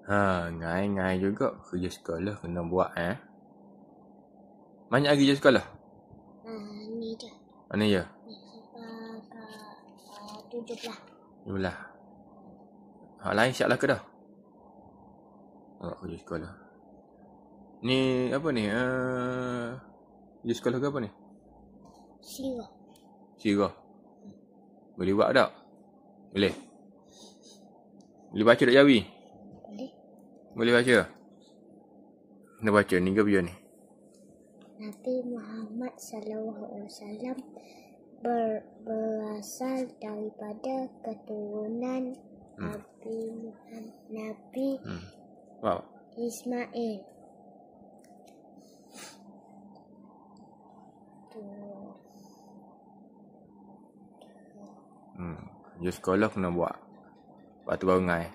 Ngai juga kerja sekolah kena buat Banyak lagi kerja sekolah? Ni je. Mana ya? Ni sampai 17. Hak lain siap lah ke dah? Kerja sekolah. Ni apa ni? Kerja sekolah ke apa ni? Sirah. Boleh buat tak? Boleh baca tak Jawi? Boleh baca? Nak baca ni ke biar ni? Nabi Muhammad SAW berasal daripada keturunan Nabi Wow. Ismail. Kerja sekolah kena buat. Lepas tu baru ngai.